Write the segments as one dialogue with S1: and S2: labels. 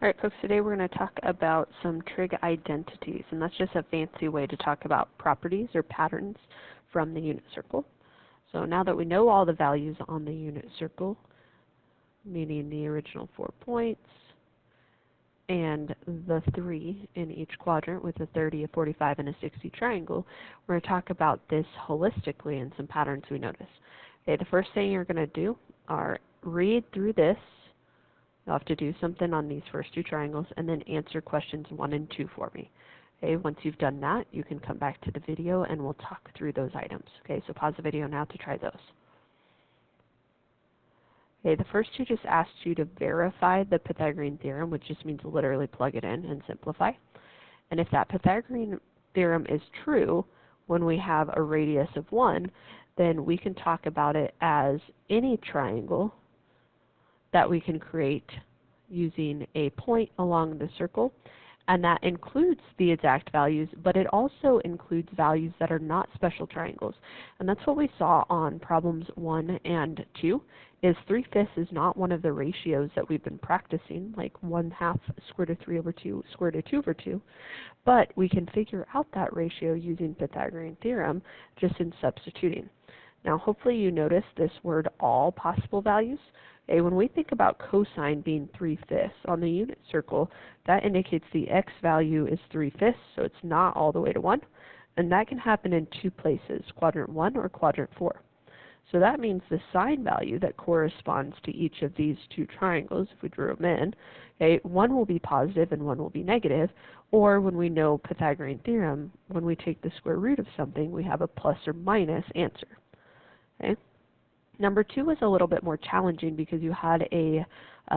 S1: Alright folks, today we're going to talk about some trig identities, and that's just a fancy way to talk about properties or patterns from the unit circle. So now that we know all the values on the unit circle, meaning the original 4 points, and the 3 in each quadrant with a 30, a 45, and a 60 triangle, we're going to talk about this holistically and some patterns we notice. Okay, the first thing you're going to do are read through this. You'll have to do something on these first 2 triangles and then answer questions 1 and 2 for me. Okay, once you've done that, you can come back to the video and we'll talk through those items. Okay, so pause the video now to try those. Okay, the first 2 just asked you to verify the Pythagorean theorem, which just means literally plug it in and simplify. And if that Pythagorean theorem is true, when we have a radius of 1, then we can talk about it as any triangle that we can create using a point along the circle, and that includes the exact values, but it also includes values that are not special triangles. And that's what we saw on problems 1 and 2, is 3/5 is not one of the ratios that we've been practicing, like 1/2 square root of 3 over 2 square root of 2 over 2, but we can figure out that ratio using Pythagorean theorem just in substituting. Now hopefully you notice this word all possible values. Okay, when we think about cosine being 3/5 on the unit circle, that indicates the x value is 3/5, so it's not all the way to 1. And that can happen in 2 places, quadrant 1 or quadrant 4. So that means the sine value that corresponds to each of these 2 triangles, if we drew them in, okay, one will be positive and one will be negative, or when we know Pythagorean theorem, when we take the square root of something, we have a plus or minus answer. Okay? Number 2 was a little bit more challenging because you had a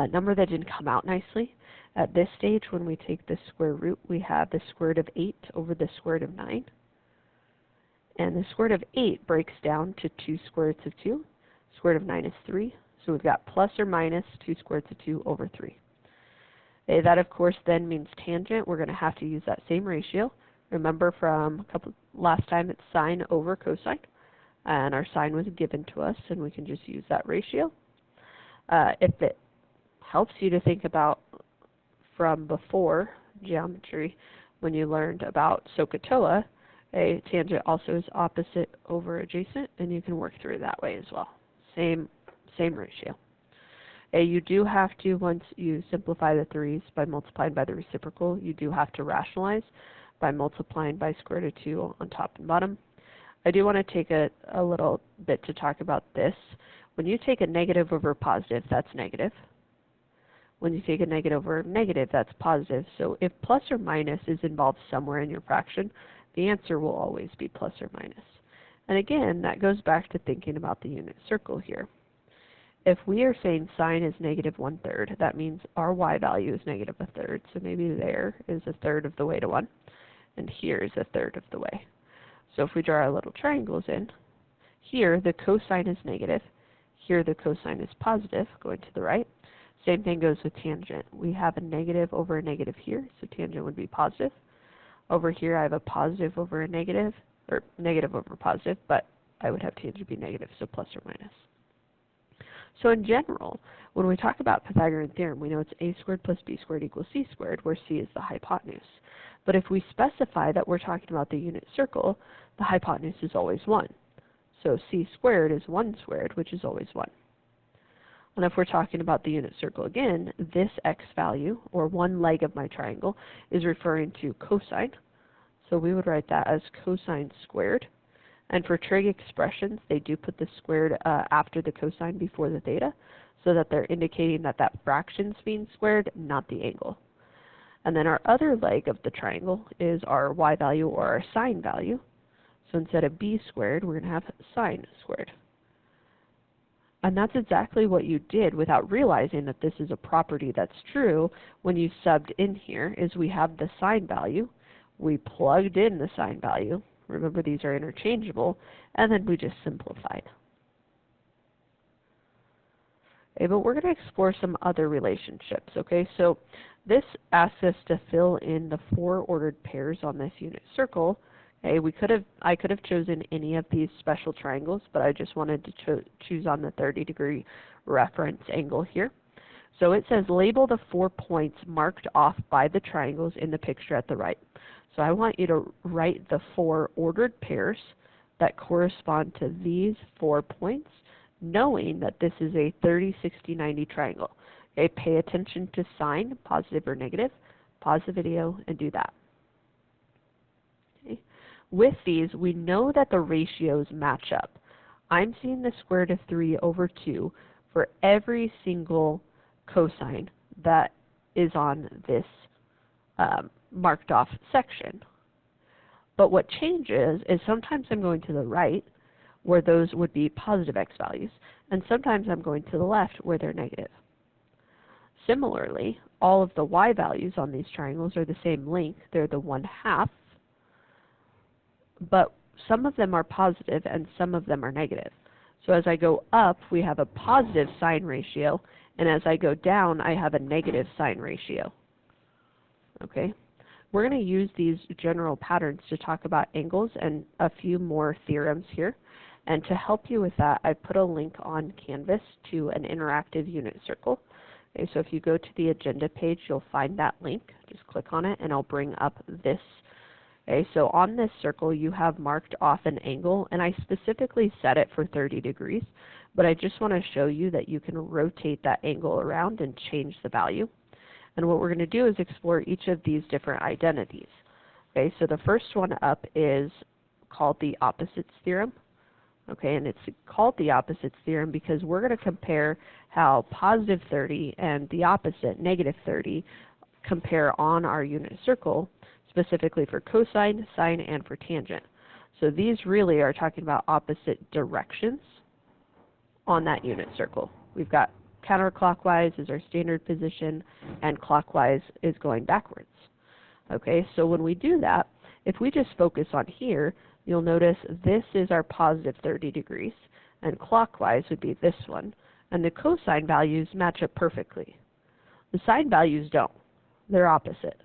S1: number that didn't come out nicely. At this stage, when we take the square root, we have the square root of 8 over the square root of 9. And the square root of 8 breaks down to 2 square roots of 2. Square root of 9 is 3. So we've got plus or minus 2 square roots of 2 over 3. Okay, that, of course, then means tangent. We're going to have to use that same ratio. Remember from last time, it's sine over cosine. And our sine was given to us, and we can just use that ratio. If it helps you to think about from before geometry, when you learned about SOHCAHTOA, a tangent also is opposite over adjacent, and you can work through it that way as well. Same ratio. You do have to, once you simplify the 3's by multiplying by the reciprocal, you do have to rationalize by multiplying by square root of 2 on top and bottom. I do want to take a little bit to talk about this. When you take a negative over a positive, that's negative. When you take a negative over a negative, that's positive. So if plus or minus is involved somewhere in your fraction, the answer will always be plus or minus. And again, that goes back to thinking about the unit circle here. If we are saying sine is negative 1/3, that means our y value is negative 1/3. So maybe there is 1/3 of the way to 1, and here is 1/3 of the way. So if we draw our little triangles in, here the cosine is negative, here the cosine is positive, going to the right. Same thing goes with tangent. We have a negative over a negative here, so tangent would be positive. Over here I have a positive over a negative, or negative over positive, but I would have tangent be negative, so plus or minus. So in general, when we talk about Pythagorean theorem, we know it's a squared plus b squared equals c squared, where c is the hypotenuse. But if we specify that we're talking about the unit circle, the hypotenuse is always 1. So c squared is 1 squared, which is always 1. And if we're talking about the unit circle again, this x value, or one leg of my triangle, is referring to cosine. So we would write that as cosine squared. And for trig expressions, they do put the squared after the cosine before the theta, so that they're indicating that that fraction's being squared, not the angle. And then our other leg of the triangle is our y value, or our sine value. So instead of b squared, we're going to have sine squared. And that's exactly what you did without realizing that this is a property that's true when you subbed in here, is we have the sine value, we plugged in the sine value, remember these are interchangeable, and then we just simplified. Okay, but we're going to explore some other relationships. Okay, so this asks us to fill in the 4 ordered pairs on this unit circle. Okay, I could have chosen any of these special triangles, but I just wanted to choose on the 30-degree reference angle here. So it says label the 4 points marked off by the triangles in the picture at the right. So I want you to write the 4 ordered pairs that correspond to these 4 points, knowing that this is a 30, 60, 90 triangle. Okay, pay attention to sign, positive or negative. Pause the video and do that. Okay. With these, we know that the ratios match up. I'm seeing the square root of 3 over 2 for every single cosine that is on this marked off section. But what changes is sometimes I'm going to the right, where those would be positive x values, and sometimes I'm going to the left where they're negative. Similarly, all of the y values on these triangles are the same length. They're the 1/2, but some of them are positive and some of them are negative. So as I go up, we have a positive sign ratio, and as I go down, I have a negative sign ratio. Okay? We're going to use these general patterns to talk about angles and a few more theorems here. And to help you with that, I put a link on Canvas to an interactive unit circle. Okay, so if you go to the agenda page, you'll find that link. Just click on it, and I'll bring up this. Okay, so on this circle, you have marked off an angle, and I specifically set it for 30 degrees. But I just want to show you that you can rotate that angle around and change the value. And what we're going to do is explore each of these different identities. Okay, so the first one up is called the opposites theorem. Okay, and it's called the opposites theorem because we're going to compare how positive 30 and the opposite, negative 30, compare on our unit circle, specifically for cosine, sine, and for tangent. So these really are talking about opposite directions on that unit circle. We've got counterclockwise is our standard position, and clockwise is going backwards. Okay, so when we do that, if we just focus on here, you'll notice this is our positive 30 degrees, and clockwise would be this one, and the cosine values match up perfectly. The sine values don't. They're opposite.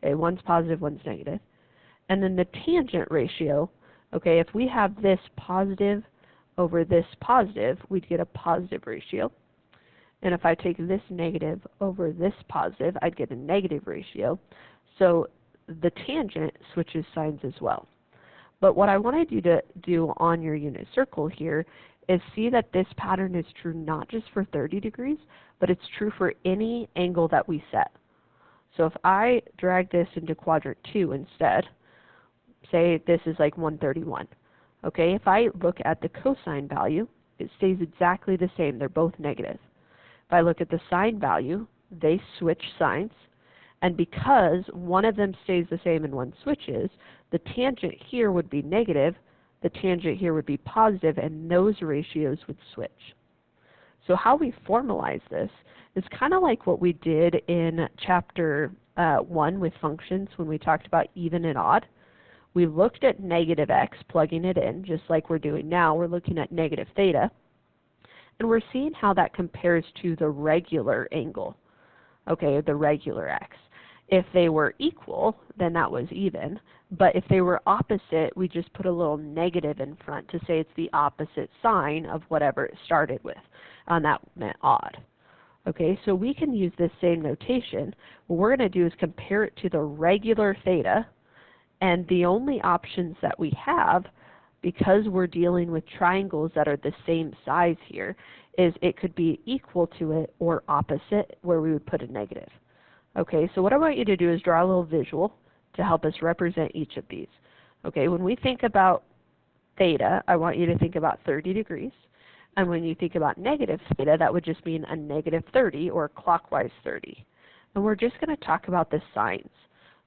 S1: Okay, one's positive, one's negative. And then the tangent ratio, okay, if we have this positive over this positive, we'd get a positive ratio. And if I take this negative over this positive, I'd get a negative ratio. So the tangent switches signs as well. But what I wanted you to do on your unit circle here is see that this pattern is true not just for 30 degrees, but it's true for any angle that we set. So if I drag this into quadrant 2 instead, say this is like 131. Okay, if I look at the cosine value, it stays exactly the same. They're both negative. If I look at the sine value, they switch signs. And because one of them stays the same and one switches, the tangent here would be negative, the tangent here would be positive, and those ratios would switch. So how we formalize this is kind of like what we did in chapter 1 with functions when we talked about even and odd. We looked at negative x, plugging it in, just like we're doing now. We're looking at negative theta, and we're seeing how that compares to the regular angle, okay, the regular x. If they were equal, then that was even, but if they were opposite, we just put a little negative in front to say it's the opposite sign of whatever it started with, and that meant odd. Okay, so we can use this same notation. What we're going to do is compare it to the regular theta, and the only options that we have, because we're dealing with triangles that are the same size here, is it could be equal to it or opposite, where we would put a negative. Okay, so what I want you to do is draw a little visual to help us represent each of these. Okay, when we think about theta, I want you to think about 30 degrees. And when you think about negative theta, that would just mean a negative 30 or clockwise 30. And we're just going to talk about the signs.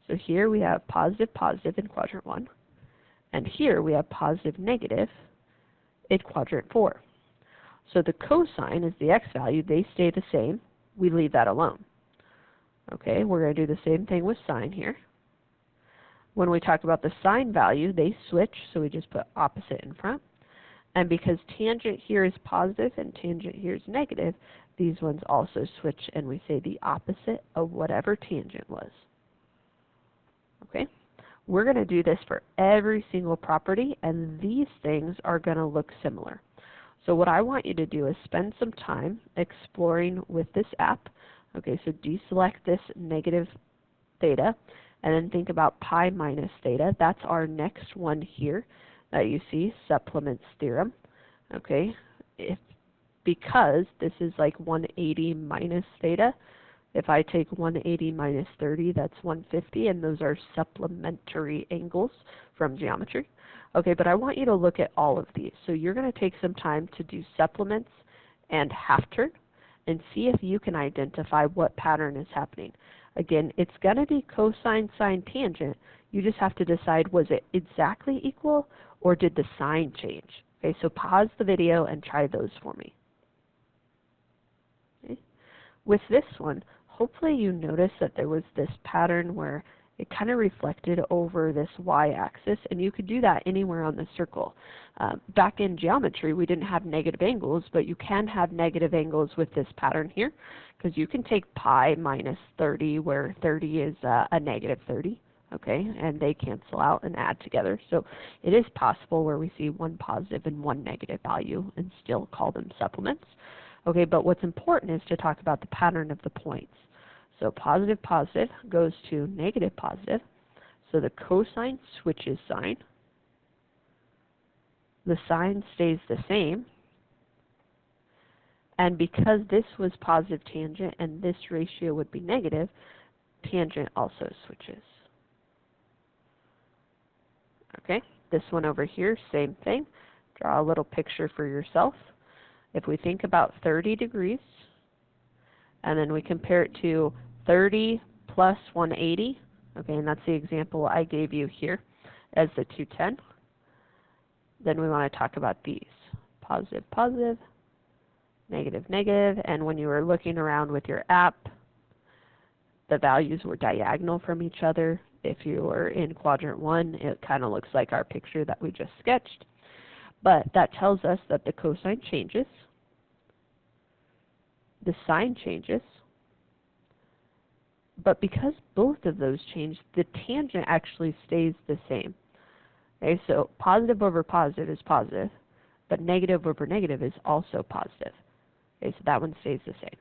S1: So here we have positive, positive in quadrant 1. And here we have positive, negative in quadrant 4. So the cosine is the x value. They stay the same. We leave that alone. Okay, we're going to do the same thing with sine here. When we talk about the sine value, they switch, so we just put opposite in front. And because tangent here is positive and tangent here is negative, these ones also switch, and we say the opposite of whatever tangent was. Okay, we're going to do this for every single property, and these things are going to look similar. So what I want you to do is spend some time exploring with this app Okay, so deselect this negative theta, and then think about pi minus theta. That's our next one here that you see, supplements theorem. Okay, because this is like 180 minus theta. If I take 180 minus 30, that's 150, and those are supplementary angles from geometry. Okay, but I want you to look at all of these. So you're going to take some time to do supplements and half turn and see if you can identify what pattern is happening. Again, it's going to be cosine, sine, tangent. You just have to decide, was it exactly equal or did the sign change? Okay, so pause the video and try those for me. Okay. With this one, hopefully you noticed that there was this pattern where it kind of reflected over this y-axis, and you could do that anywhere on the circle. Back in geometry, we didn't have negative angles, but you can have negative angles with this pattern here, because you can take pi minus 30, where 30 is a negative 30, okay, and they cancel out and add together. So it is possible where we see one positive and one negative value and still call them supplements. Okay, but what's important is to talk about the pattern of the points. So positive, positive goes to negative, positive. So the cosine switches sign. The sign stays the same. And because this was positive tangent and this ratio would be negative, tangent also switches. Okay, this one over here, same thing. Draw a little picture for yourself. If we think about 30 degrees, and then we compare it to 30 plus 180, okay, and that's the example I gave you here as the 210. Then we want to talk about these. Positive, positive, negative, negative, and when you were looking around with your app, the values were diagonal from each other. If you were in quadrant 1, it kind of looks like our picture that we just sketched. But that tells us that the cosine changes, the sine changes, but because both of those change, the tangent actually stays the same. Okay, so positive over positive is positive, but negative over negative is also positive. Okay, so that one stays the same.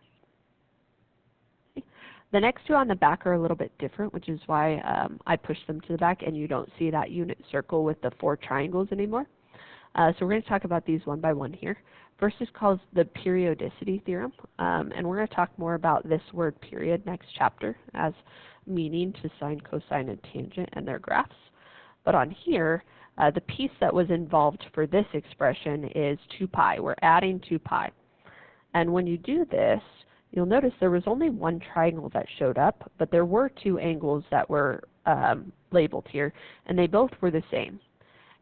S1: Okay. The next two on the back are a little bit different, which is why I pushed them to the back and you don't see that unit circle with the 4 triangles anymore. So we're going to talk about these one by one here. First is called the periodicity theorem, and we're going to talk more about this word period next chapter as meaning to sine, cosine, and tangent and their graphs. But on here, the piece that was involved for this expression is 2 pi. We're adding 2 pi. And when you do this, you'll notice there was only one triangle that showed up, but there were 2 angles that were labeled here, and they both were the same.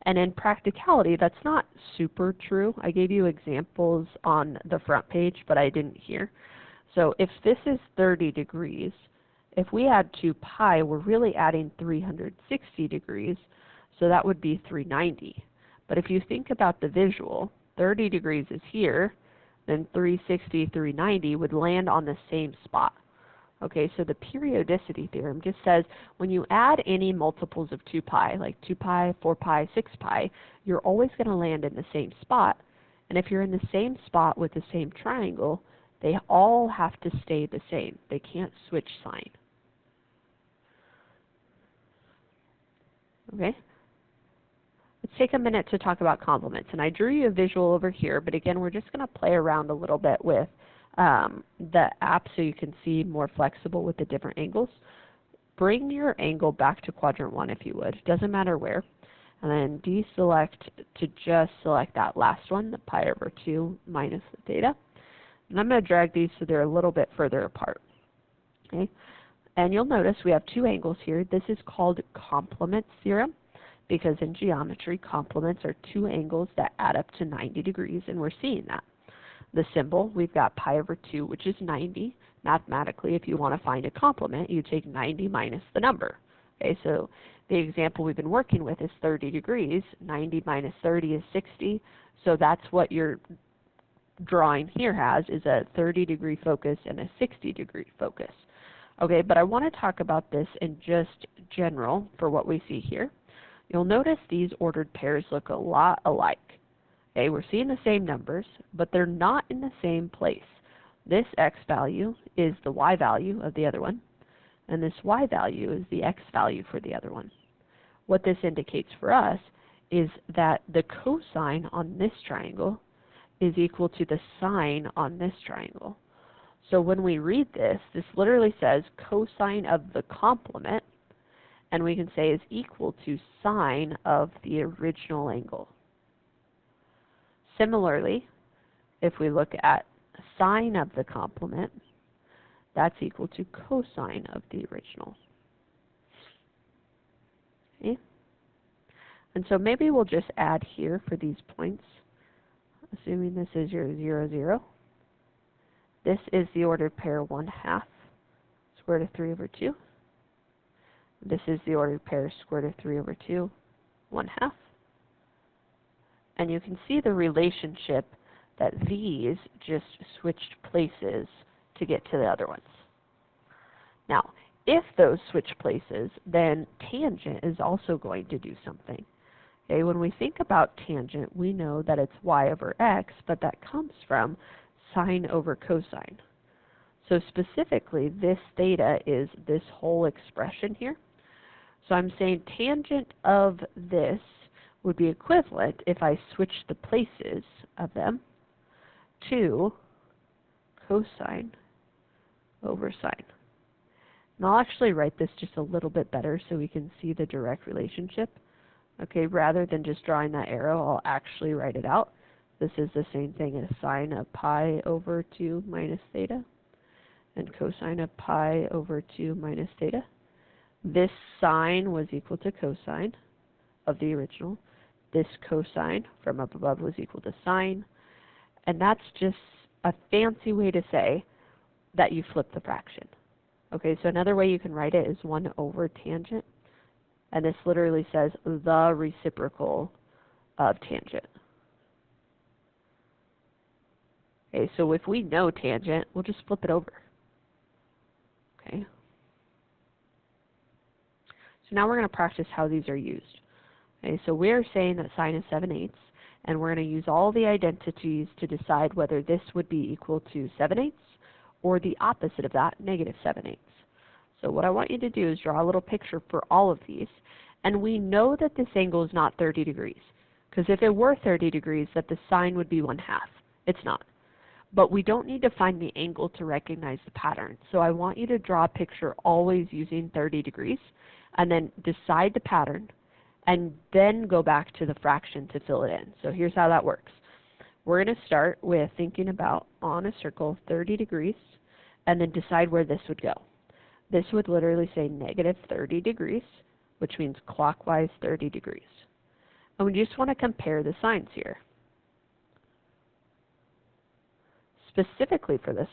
S1: And in practicality, that's not super true. I gave you examples on the front page, but I didn't here. So if this is 30 degrees, if we add 2 pi, we're really adding 360 degrees, so that would be 390. But if you think about the visual, 30 degrees is here, then 360, 390 would land on the same spot. Okay, so the periodicity theorem just says when you add any multiples of 2 pi, like 2 pi, 4 pi, 6 pi, you're always going to land in the same spot. And if you're in the same spot with the same triangle, they all have to stay the same. They can't switch sign. Okay? Let's take a minute to talk about complements. And I drew you a visual over here, but again, we're just going to play around a little bit with the app so you can see more flexible with the different angles. Bring your angle back to quadrant 1 if you would. Doesn't matter where. And then deselect to just select that last one, the pi over 2 minus the theta. And I'm going to drag these so they're a little bit further apart. Okay? And you'll notice we have 2 angles here. This is called complement theorem because in geometry, complements are 2 angles that add up to 90 degrees, and we're seeing that. The symbol, we've got pi over 2, which is 90. Mathematically, if you want to find a complement, you take 90 minus the number. Okay, so the example we've been working with is 30 degrees. 90 minus 30 is 60. So that's what your drawing here has, is a 30-degree focus and a 60-degree focus. Okay, but I want to talk about this in just general for what we see here. You'll notice these ordered pairs look a lot alike. Okay, we're seeing the same numbers, but they're not in the same place. This x value is the y value of the other one, and this y value is the x value for the other one. What this indicates for us is that the cosine on this triangle is equal to the sine on this triangle. So when we read this, this literally says cosine of the complement, and we can say is equal to sine of the original angle. Similarly, if we look at sine of the complement, that's equal to cosine of the original. Okay? And so maybe we'll just add here for these points, assuming this is your 0, 0. This is the ordered pair 1/2 square root of 3 over 2. This is the ordered pair square root of 3 over 2, 1/2. And you can see the relationship that these just switched places to get to the other ones. Now, if those switch places, then tangent is also going to do something. Okay, when we think about tangent, we know that it's y over x, but that comes from sine over cosine. So specifically, this theta is this whole expression here. So I'm saying tangent of this would be equivalent, if I switch the places of them, to cosine over sine. And I'll actually write this just a little bit better so we can see the direct relationship. Okay, rather than just drawing that arrow, I'll actually write it out. This is the same thing as sine of pi over 2 minus theta, and cosine of pi over 2 minus theta. This sine was equal to cosine of the original. This cosine from up above was equal to sine. And that's just a fancy way to say that you flip the fraction. Okay, so another way you can write it is 1 over tangent. And this literally says the reciprocal of tangent. Okay, so if we know tangent, we'll just flip it over. Okay. So now we're going to practice how these are used. Okay, so we're saying that sine is 7/8, and we're going to use all the identities to decide whether this would be equal to 7/8 or the opposite of that, negative 7/8. So what I want you to do is draw a little picture for all of these, and we know that this angle is not 30 degrees, because if it were 30 degrees, that the sine would be 1/2. It's not. But we don't need to find the angle to recognize the pattern. So I want you to draw a picture always using 30 degrees, and then decide the pattern, and then go back to the fraction to fill it in. So here's how that works. We're going to start with thinking about on a circle 30 degrees, and then decide where this would go. This would literally say negative 30 degrees, which means clockwise 30 degrees. And we just want to compare the signs here. Specifically for this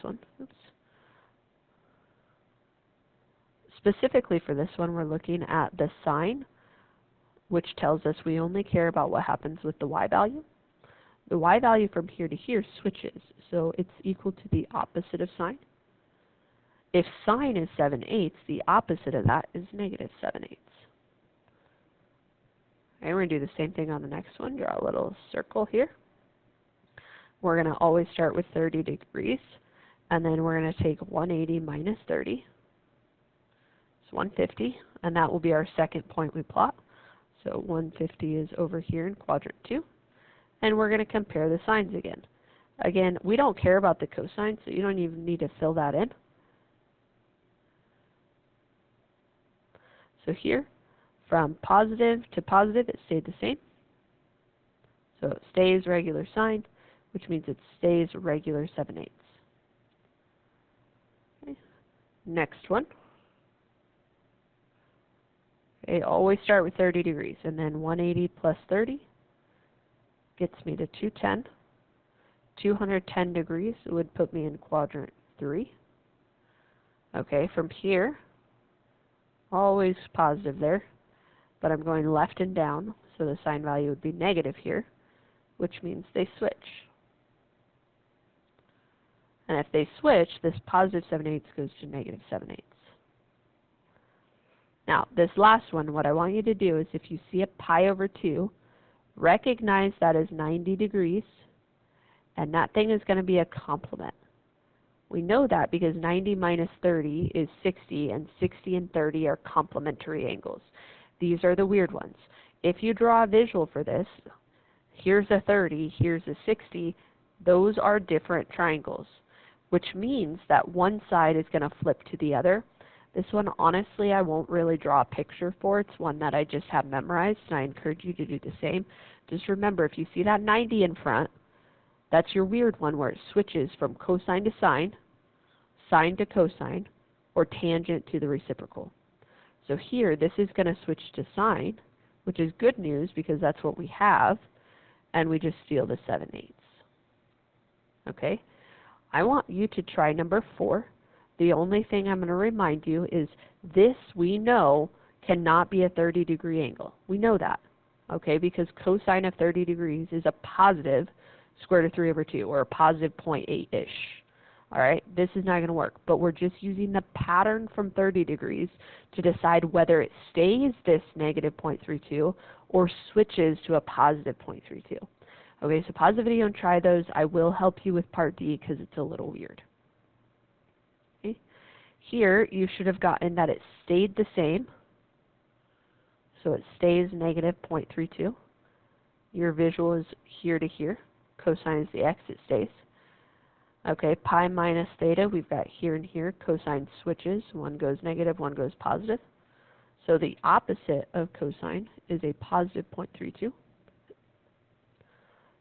S1: one, we're looking at the sine, which tells us we only care about what happens with the y value. The y value from here to here switches, so it's equal to the opposite of sine. If sine is 7/8, the opposite of that is negative 7/8. Okay, we're going to do the same thing on the next one. Draw a little circle here. We're going to always start with 30 degrees, and then we're going to take 180 minus 30. It's 150, and that will be our second point we plot. So 150 is over here in quadrant 2, and we're going to compare the signs again. Again, we don't care about the cosine, so you don't even need to fill that in. So here, from positive to positive, it stayed the same. So it stays regular sine, which means it stays regular 7/8. Okay. Next one. Okay, always start with 30 degrees, and then 180 plus 30 gets me to 210. 210 degrees would put me in quadrant 3. Okay, from here, always positive there, but I'm going left and down, so the sine value would be negative here, which means they switch. And if they switch, this positive 7/8 goes to negative 7/8. Now, this last one, what I want you to do is if you see a pi over 2, recognize that as 90 degrees, and that thing is going to be a complement. We know that because 90 minus 30 is 60, and 60 and 30 are complementary angles. These are the weird ones. If you draw a visual for this, here's a 30, here's a 60, those are different triangles, which means that one side is going to flip to the other. This one, honestly, I won't really draw a picture for. It's one that I just have memorized, and I encourage you to do the same. Just remember, if you see that 90 in front, that's your weird one where it switches from cosine to sine to cosine, or tangent to the reciprocal. So here, this is going to switch to sine, which is good news because that's what we have, and we just steal the 7/8. Okay? I want you to try number 4. The only thing I'm going to remind you is this, we know, cannot be a 30-degree angle. We know that, okay, because cosine of 30 degrees is a positive square root of 3 over 2, or a positive 0.8-ish. All right, this is not going to work, but we're just using the pattern from 30 degrees to decide whether it stays this negative 0.32 or switches to a positive 0.32. Okay, so pause the video and try those. I will help you with part D because it's a little weird. Okay. Here, you should have gotten that it stayed the same. So it stays negative 0.32. Your visual is here to here. Cosine is the x, it stays. Okay, pi minus theta, we've got here and here. Cosine switches. One goes negative, one goes positive. So the opposite of cosine is a positive 0.32.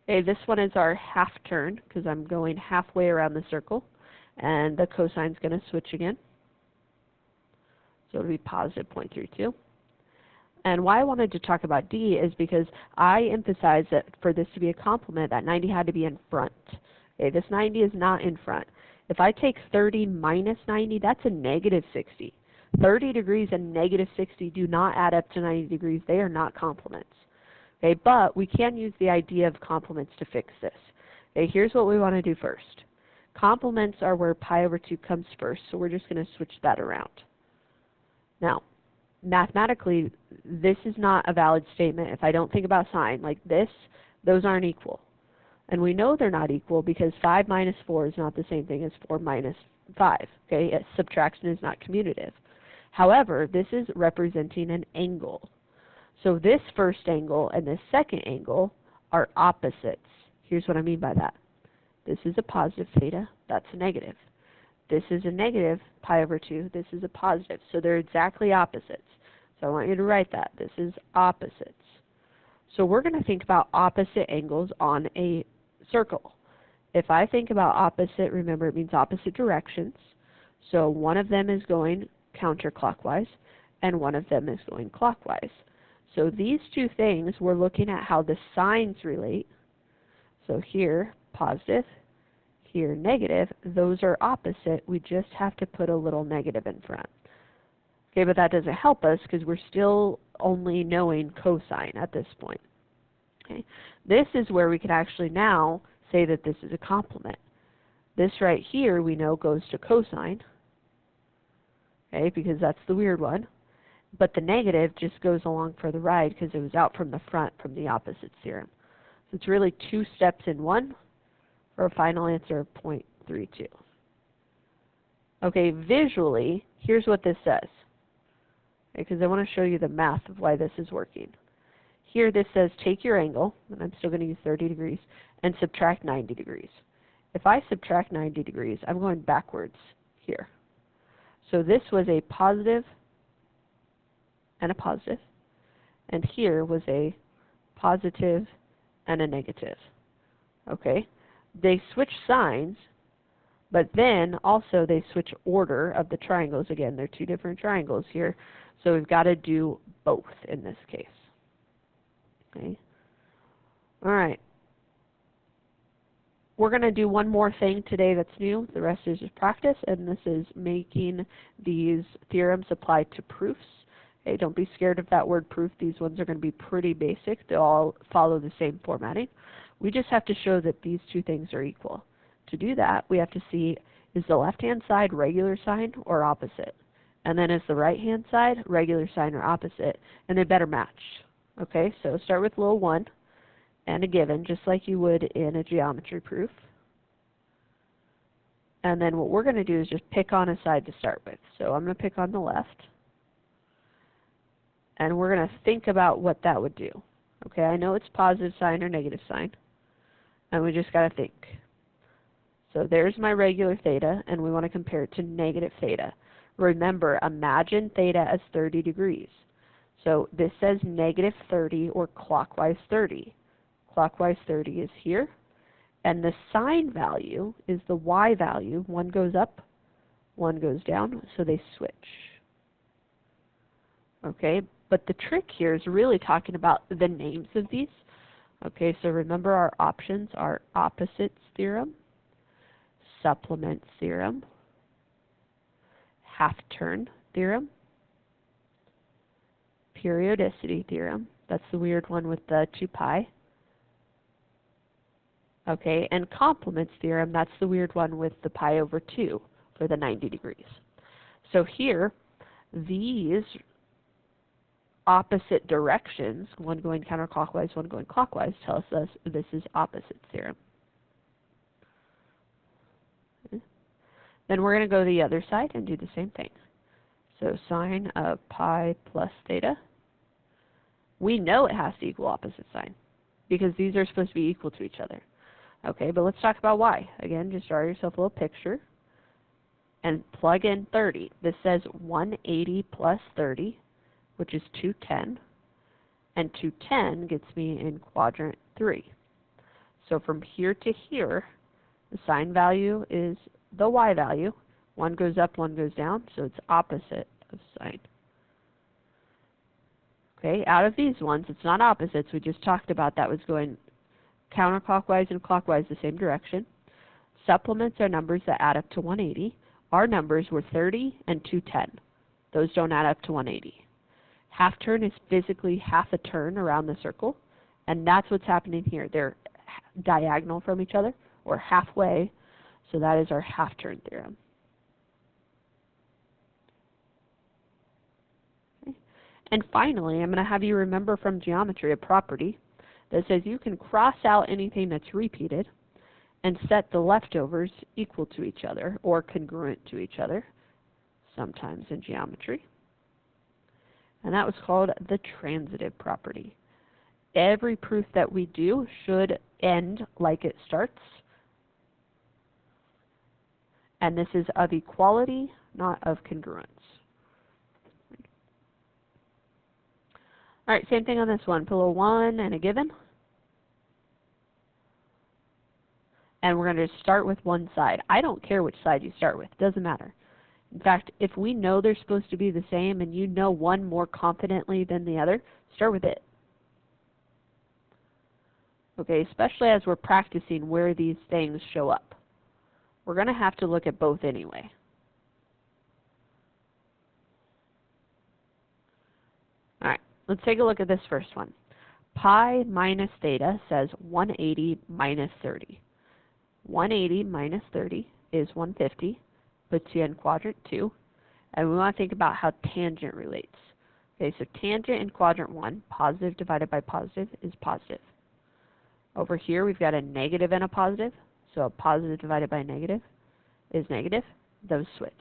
S1: Okay, this one is our half turn because I'm going halfway around the circle, and the cosine is going to switch again. So it'll be positive 0.32. And why I wanted to talk about D is because I emphasized that for this to be a complement, that 90 had to be in front. Okay, this 90 is not in front. If I take 30 minus 90, that's a negative 60. 30 degrees and negative 60 do not add up to 90 degrees. They are not complements. Okay, but we can use the idea of complements to fix this. Okay, here's what we want to do first. Complements are where pi over 2 comes first, so we're just going to switch that around. Now, mathematically, this is not a valid statement if I don't think about sign. Like this, those aren't equal. And we know they're not equal because 5 minus 4 is not the same thing as 4 minus 5. Okay, subtraction is not commutative. However, this is representing an angle. So this first angle and this second angle are opposites. Here's what I mean by that. This is a positive theta, that's a negative. This is a negative pi over 2, this is a positive. So they're exactly opposites. So I want you to write that. This is opposites. So we're going to think about opposite angles on a circle. If I think about opposite, remember it means opposite directions. So one of them is going counterclockwise and one of them is going clockwise. So these two things, we're looking at how the signs relate. So here, positive, here, negative. Those are opposite. We just have to put a little negative in front. Okay, but that doesn't help us because we're still only knowing cosine at this point. Okay, this is where we can actually now say that this is a complement. This right here we know goes to cosine, okay, because that's the weird one. But the negative just goes along for the ride because it was out from the front from the opposites theorem. So it's really 2 steps in one for a final answer of 0.32. Okay, visually, here's what this says. Because I want to show you the math of why this is working. Here this says take your angle, and I'm still going to use 30 degrees, and subtract 90 degrees. If I subtract 90 degrees, I'm going backwards here. So this was a positive and a positive, and here was a positive and a negative. Okay? They switch signs, but then also they switch order of the triangles. Again, they're 2 different triangles here, so we've got to do both in this case. Okay? All right. We're going to do one more thing today that's new. The rest is just practice, and this is making these theorems apply to proofs. Okay, don't be scared of that word proof. These ones are going to be pretty basic. They'll all follow the same formatting. We just have to show that these two things are equal. To do that, we have to see, is the left-hand side regular sign or opposite? And then is the right-hand side regular sign or opposite? And they better match. Okay, so start with little 1 and a given, just like you would in a geometry proof. And then what we're going to do is just pick on a side to start with. So I'm going to pick on the left. And we're going to think about what that would do. Okay, I know it's positive sign or negative sign. And we just got to think. So there's my regular theta, and we want to compare it to negative theta. Remember, imagine theta as 30 degrees. So this says negative 30 or clockwise 30. Clockwise 30 is here. And the sign value is the y value. One goes up, one goes down, so they switch. Okay, but the trick here is really talking about the names of these. Okay, so remember our options are opposites theorem, supplements theorem, half-turn theorem, periodicity theorem. That's the weird one with the 2 pi. Okay, and complements theorem, that's the weird one with the pi over 2 for the 90 degrees. So here, these opposite directions, one going counterclockwise, one going clockwise, tells us this is opposites theorem. Okay. Then we're going to go to the other side and do the same thing. So sine of pi plus theta. We know it has to equal opposite sign because these are supposed to be equal to each other. Okay, but let's talk about y. Again, just draw yourself a little picture and plug in 30. This says 180 plus 30, which is 210. And 210 gets me in quadrant 3. So from here to here, the sign value is the y value. One goes up, one goes down, so it's opposite of sign. Okay, out of these ones, it's not opposites. We just talked about that was going counterclockwise and clockwise the same direction. Supplements are numbers that add up to 180. Our numbers were 30 and 210. Those don't add up to 180. Half turn is physically half a turn around the circle, and that's what's happening here. They're diagonal from each other, or halfway, so that is our half turn theorem. Okay. And finally, I'm going to have you remember from geometry a property that says you can cross out anything that's repeated and set the leftovers equal to each other or congruent to each other, sometimes in geometry. And that was called the transitive property. Every proof that we do should end like it starts. And this is of equality, not of congruence. All right, same thing on this one. Put a little 1 and a given. And we're going to start with one side. I don't care which side you start with. It doesn't matter. In fact, if we know they're supposed to be the same and you know one more confidently than the other, start with it. Okay, especially as we're practicing where these things show up. We're going to have to look at both anyway. All right, let's take a look at this first one. Pi minus theta says 180 minus 30. 180 minus 30 is 150, puts you in quadrant 2, and we want to think about how tangent relates. Okay, so tangent in quadrant 1, positive divided by positive, is positive. Over here we've got a negative and a positive, so a positive divided by negative is negative. Those switch.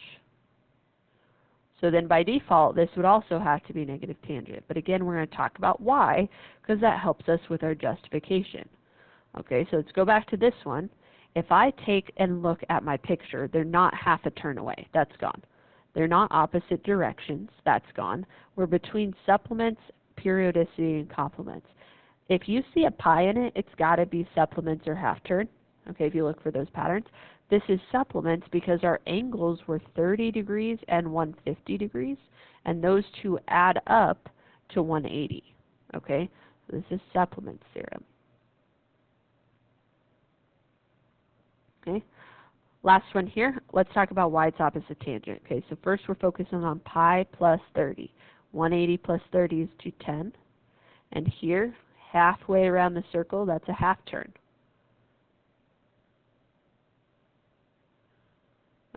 S1: So then by default, this would also have to be negative tangent. But again, we're going to talk about why, because that helps us with our justification. Okay, so let's go back to this one. If I take and look at my picture, they're not half a turn away. That's gone. They're not opposite directions. That's gone. We're between supplements, periodicity, and complements. If you see a pi in it, it's got to be supplements or half turn. Okay, if you look for those patterns. This is supplements because our angles were 30 degrees and 150 degrees, and those two add up to 180. Okay, so this is supplements theorem. Okay, last one here. Let's talk about why it's opposite tangent. Okay, so first we're focusing on pi plus 30. 180 plus 30 is 210. And here, halfway around the circle, that's a half turn.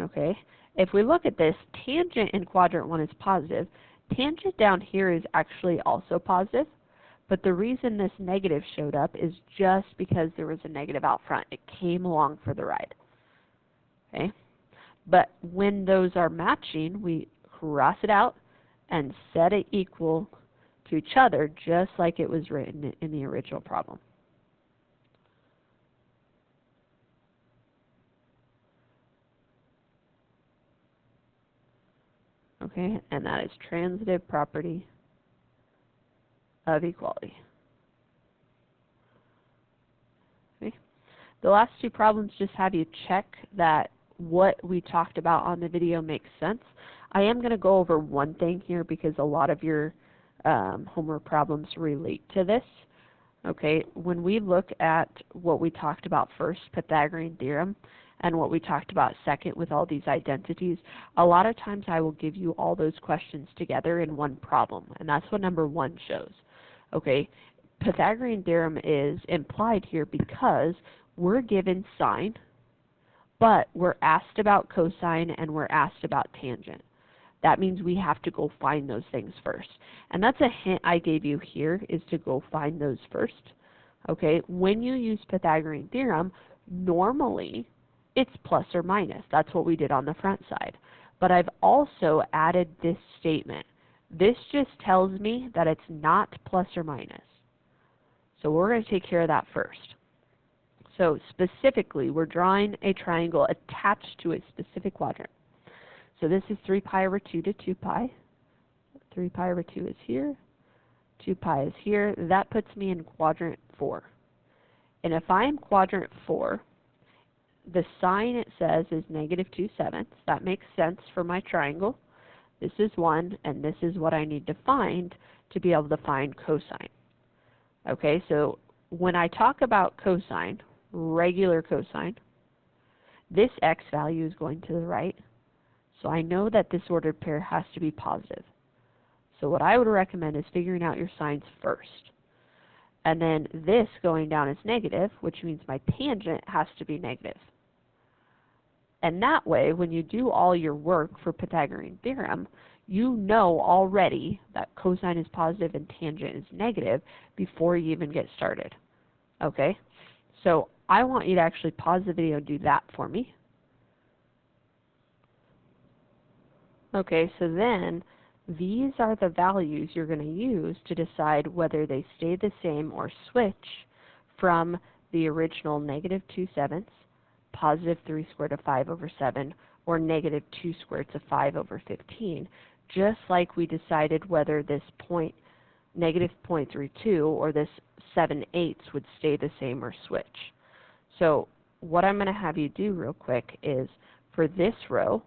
S1: Okay, if we look at this, tangent in quadrant 1 is positive. Tangent down here is actually also positive, but the reason this negative showed up is just because there was a negative out front. It came along for the ride. Okay, But when those are matching, we cross it out and set it equal to each other, just like it was written in the original problem. Okay, and that is transitive property of equality. Okay. The last two problems just have you check that what we talked about on the video makes sense. I am going to go over one thing here because a lot of your homework problems relate to this. Okay, when we look at what we talked about first, Pythagorean theorem, and what we talked about second with all these identities, a lot of times I will give you all those questions together in one problem, and that's what number 1 shows. Okay, Pythagorean theorem is implied here because we're given sine, but we're asked about cosine and we're asked about tangent. That means we have to go find those things first. And that's a hint I gave you here, is to go find those first. Okay, when you use Pythagorean theorem, normally it's plus or minus. That's what we did on the front side. But I've also added this statement. This just tells me that it's not plus or minus. So we're going to take care of that first. So specifically, we're drawing a triangle attached to a specific quadrant. So this is 3 pi over 2 to 2 pi. 3 pi over 2 is here. 2 pi is here. That puts me in quadrant 4. And if I'm quadrant 4, the sign it says is negative 2/7. That makes sense for my triangle. This is 1, and this is what I need to find to be able to find cosine. Okay, so when I talk about cosine, regular cosine, this x value is going to the right. So I know that this ordered pair has to be positive. So what I would recommend is figuring out your signs first. And then this going down is negative, which means my tangent has to be negative. And that way, when you do all your work for Pythagorean theorem, you know already that cosine is positive and tangent is negative before you even get started. Okay? So I want you to actually pause the video and do that for me. Okay, so then these are the values you're going to use to decide whether they stay the same or switch from the original negative 2/7, positive 3 squared of 5 over 7, or negative 2 squared of 5 over 15, just like we decided whether this point, negative 0.32, or this 7/8 would stay the same or switch. So what I'm going to have you do real quick is, for this row,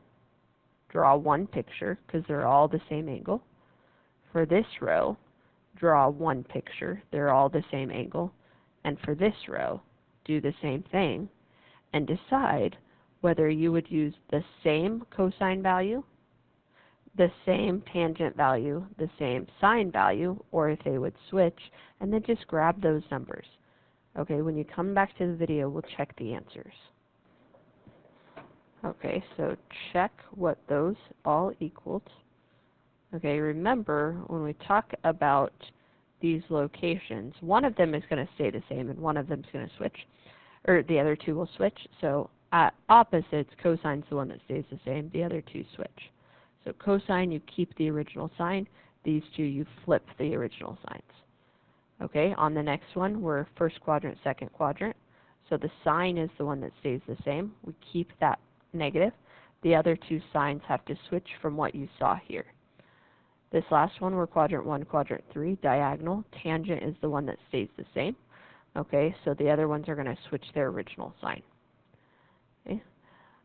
S1: draw one picture because they're all the same angle. For this row, draw one picture. They're all the same angle. And for this row, do the same thing and decide whether you would use the same cosine value, the same tangent value, the same sine value, or if they would switch, and then just grab those numbers. Okay, when you come back to the video, we'll check the answers. Okay, so check what those all equaled. Okay, remember when we talk about these locations, one of them is going to stay the same and one of them is going to switch, or the other two will switch. So at opposites, cosine's the one that stays the same, the other two switch. So cosine, you keep the original sign. These two, you flip the original signs. Okay, on the next one, we're first quadrant, second quadrant. So the sign is the one that stays the same. We keep that negative. The other two signs have to switch from what you saw here. This last one, we're quadrant 1, quadrant 3, diagonal. Tangent is the one that stays the same. Okay, so the other ones are going to switch their original sign. Okay.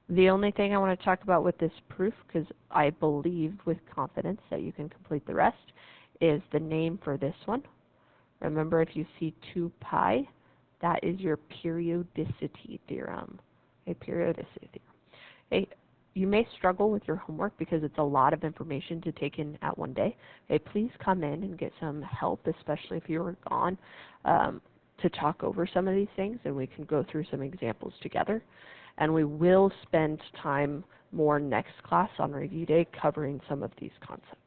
S1: The only thing I want to talk about with this proof, because I believe with confidence that you can complete the rest, is the name for this one. Remember, if you see 2 pi, that is your periodicity theorem. Okay, periodicity theorem. Okay, you may struggle with your homework because it's a lot of information to take in at one day. Okay, please come in and get some help, especially if you were gone, to talk over some of these things, and we can go through some examples together. And we will spend time more next class on review day covering some of these concepts.